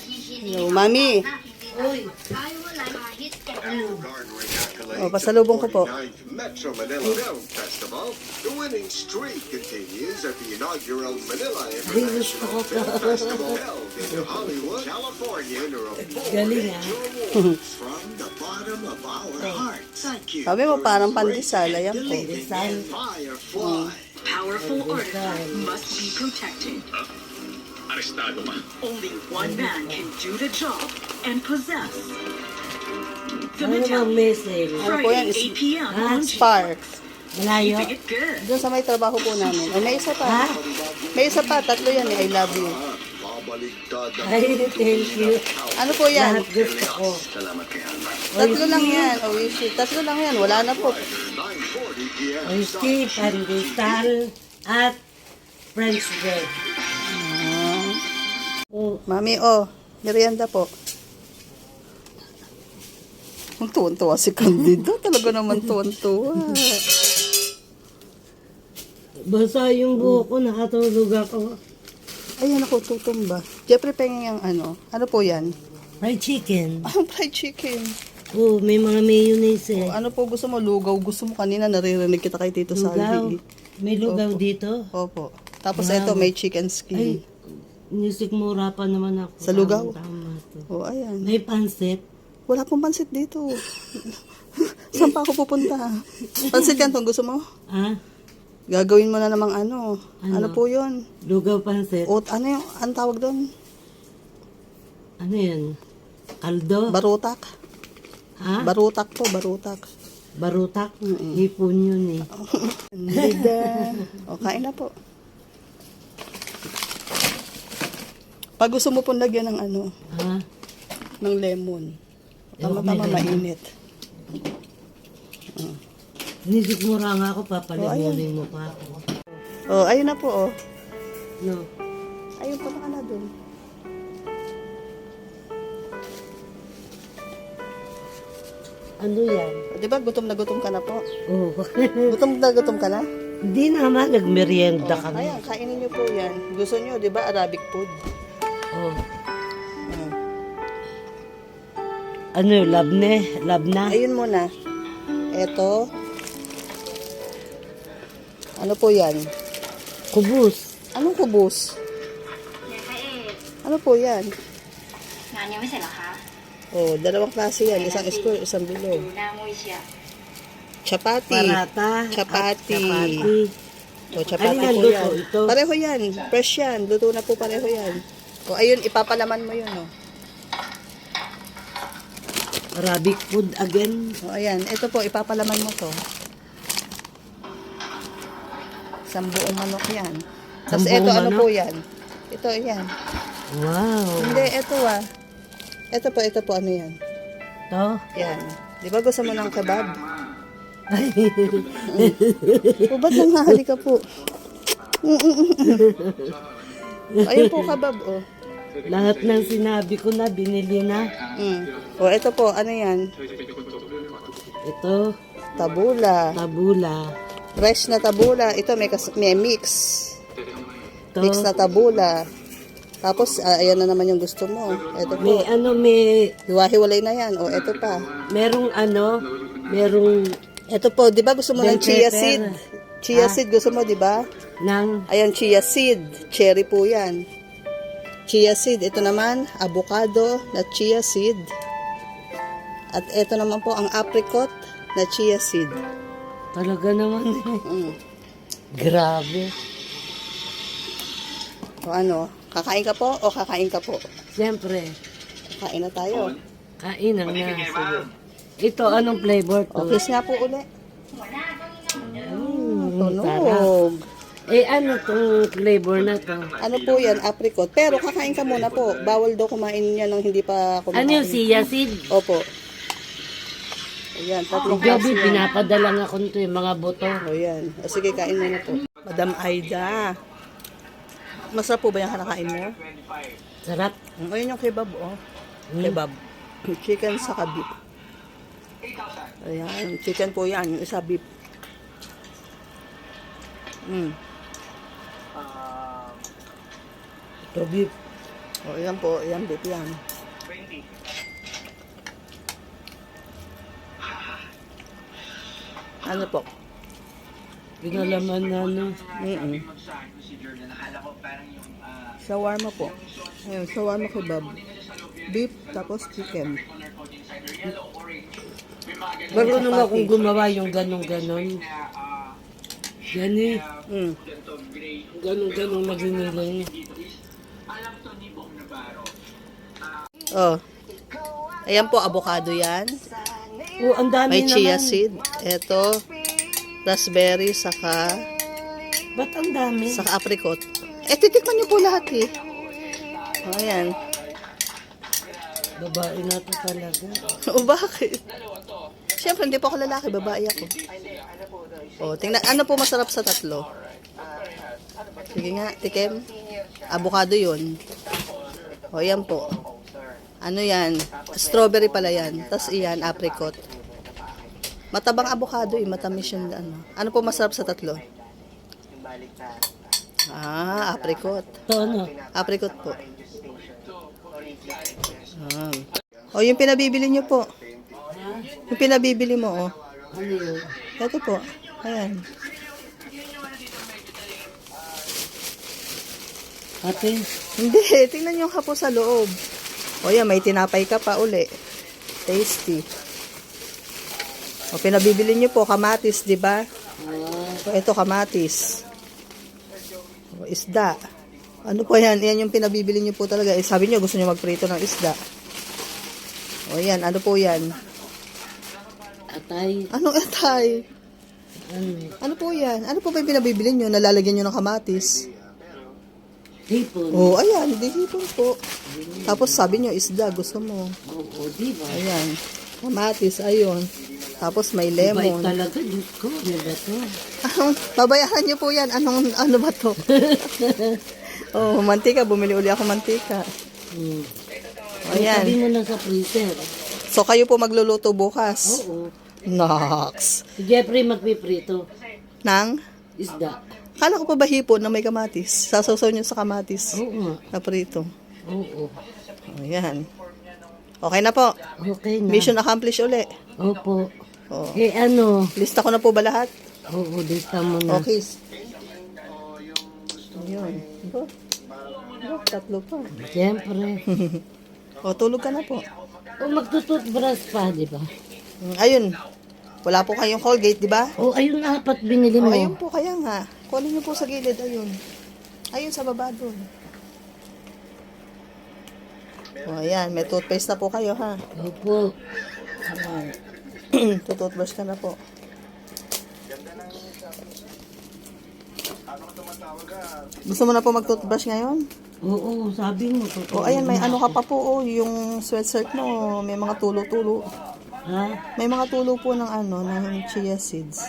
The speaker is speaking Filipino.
Hello, Mami. Oh, pasalubong ko po. Metro Manila Film Festival. The winning streak continues at the inaugural Manila International Film Festival held in Hollywood, California, to report from the bottom of our hearts. Thank you. Sabi mo parang pandesal. Ayan po. Firefly. Powerful artifact must be protected. Arestado ka. Only one man can do the job and possess. The Ano bang medallion. message? Ano po yan? Friday, 8 p.m. on Spark. Malayo? Keeping it good. Doon sa may trabaho po namin. Oh, may isa pa. May isa pa. Tatlo yan eh. I love you. Babaligtad ang Ay, thank you. Ano po yan? Lahat gusto ko. Salamat kay Alma. Tatlo lang yan. Oh, shit. Tatlo lang yan. Wala na po. 9:40 p.m. Oyster, pandesal, at French bread. Oh, Mami, oh. Merienda po. Ang tuwan-tuwa si Candido. Talaga naman tuwan-tuwa. basa yung buhok ko, nakatulog ako. Ayan ako, tutumba. Jeffrey penging ang ano. Ano po yan? Fried chicken. Ang fried chicken. Oh, may mga mayonnaise eh. Oh, ano po gusto mo? Lugaw. Gusto mo kanina naririnig kita kay Tito Lugaw. Salvi. May lugaw dito. Opo. Tapos Wow. ito, may chicken skin. Ay, nisikmura pa naman ako. Sa lugaw? Tama to. Oh, ayan. May pansit. Wala pong pansit dito. Saan pa ako pupunta? Pansit yan tong gusto mo? Ah, Gagawin mo na namang ano. Ano po yun? lugaw pansit. O, ano yung, ang tawag doon? Ano yan? Kaldo? Barutak. Ha? Barutak po, barutak. Barutak? Hipon yun eh. Lida. O, kain na po. Pag gusto mo pong lagyan ng ano, Ha? ng lemon. Tama-tama mainit. Nisikmura nga ako, papalimunin mo pa ako. Oh, ayun na po, oh. No. Ayun pa ka na doon. Ano yan? Di ba gutom na gutom ka na po? Oh. Gutom na gutom ka na? Hindi naman, nagmerienda kami. Ayan, kainin niyo po yan. Gusto niyo, di ba, Arabic food? Oh. Ah. Ano, labne? Labna? Ayun muna. Eto. Ano po yan? Kubus. Anong kubos? Ano po yan? งานยังไม่เสร็จเหรอคะ Oh, dalawang klase yan. Isang square, isang ดู bilog. หน้ามุ้ยเชีย Chapati. Parata. Chapati. at Chapati. O, chapati Ano yan, po luto yan. ito? Pareho yan. Fresh yan. Luto na po pareho yan. O, ayun, ipapalaman mo yun, o. Arabic food again. O, ayan. Ito po, ipapalaman mo to. Isang buong manok yan. Tapos Isang ito, buong ano manok? po yan? Ito, yan. Wow. Hindi, ito Ito po, ano yan? To? Yan. Di ba gusto mo ng kebab? Ay. O, ba't nanghahali ka po? Ayun po, kebab, o. Lahat ng sinabi ko na, binili na. O, ito po, ano yan? Ito, Tabula. tabula. Fresh na tabula. Ito, may mix. Ito, Mix na tabula. Tapos, ayan na naman yung gusto mo. Ito po. may ano, may, Hiwa-hiwalay na yan. O, ito pa. merong Ito po, di ba gusto mo ng Bell chia pepper. seed? Chia seed gusto mo, di ba? ng, Ayan, chia seed. Cherry po yan. Chia seed. Ito naman, avocado na chia seed. At ito naman po, ang apricot na chia seed. talaga naman eh. Grabe. O ano, kakain ka po o kakain ka po? Siyempre, Kakain na tayo. kainan na. Sige. Ito, anong flavor O, to? kiss nga po uli. Sarap. Tunog. Eh, ano tong flavor na to? Ano po yan, apricot. Pero kakain ka muna po. Bawal daw kumain niya nang hindi pa kumain. Ano yung chia seed? Opo. Ayan, tatlong Si Joby, klase yan. pinapadala nga ko nito yung mga buto. O yan. O sige, kain mo na po. Madam Aida. Masarap po ba yung kinakain mo? Sarap. Ayun yung kebab, oh. Kebab. Chicken sa beef. Ayan, chicken po yan. Yung isa beef. Ito beef. O, yan po. Yan, beef yan. Ano po? Pinalaman na ano. Shawarma po. Ayun, shawarma kebab. Beef, tapos chicken. Marunong akong gumawa yung ganon-ganon. Gani. Mm. Ganon-ganon na ginilay. Oh. Ayan po, avocado yan. Oh, ang dami May chia naman. seed. Ito, raspberry, saka Ba't ang dami? apricot. Titikman niyo po lahat eh. Oh, ayan. Babae na to talaga. O bakit? Siyempre, hindi po ako lalaki, babae ako. O, tingnan, ano po masarap sa tatlo? Sige nga, tikim. Avocado yun. O, yan po. Ano yan? Strawberry pala yan. Tapos iyan, apricot. Matabang avocado eh, matamis yung ano. Ano po masarap sa tatlo? Apricot. Ito ano? Apricot po. O, yung pinabibili nyo po. Yung pinabibili mo, oh. Ano yun? Ito po. Ayan. Ate? Hindi, tingnan nyo ka po sa loob. O yan, may tinapay ka pa uli. Tasty. O, pinabibili nyo po, kamatis, di ba? O, ito, kamatis. O, isda. Ano po yan? Yan yung pinabibili nyo po talaga. Sabi nyo, gusto nyo magprito ng isda. O, yan. Ano po yan? Atay? Anong etay? Ano? Ano po yan? Ano po ba yung pinabibili nyo? Nalalagyan nyo ng kamatis? Hipon? O, ayan. Di hipon po. Tapos sabi nyo, isda. Gusto mo. Oo, di ba? Ayan. Kamatis, ayun. Tapos may Bait lemon. talaga, Diyos ko. Ano ba to? Babayaran niyo po yan. Ano ba to? Oh, mantika. Bumili uli ako mantika. Hmm. Ayan. Sabi mo na sa freezer. So, kayo po magluluto bukas. Oo. Nox. Si Jeffrey magpiprito. Nang? Isda. Kala ko pa ba hipon na may kamatis? Sasasaw niyo sa kamatis. Oo nga. Na prito. Oo. Ayan. Okay na po. Okay na. Mission accomplished uli. Opo. Oh. Eh ano? Lista ko na po ba lahat? Oo, lista mo na. Okay. Ayun. Tatlo pa. Siyempre. O, tulog ka na po. O magtututbrush pa, di ba? Ayun. Wala po kayong Colgate, di ba? O ayun, apat binili O, mo. ayun po, kaya nga. Kunin niyo po sa gilid, ayun. Ayun, sa baba doon. O, ayan. May toothpaste na po kayo, ha? Opo. Tututbrush ka na po. Gusto mo na po mag-toothbrush ngayon? Oo, sabi mo. O, ayan, may ano ka pa po, yung sweatshirt mo, may mga tulo-tulo. Ha? May mga tulo po ng ano, ng chia seeds.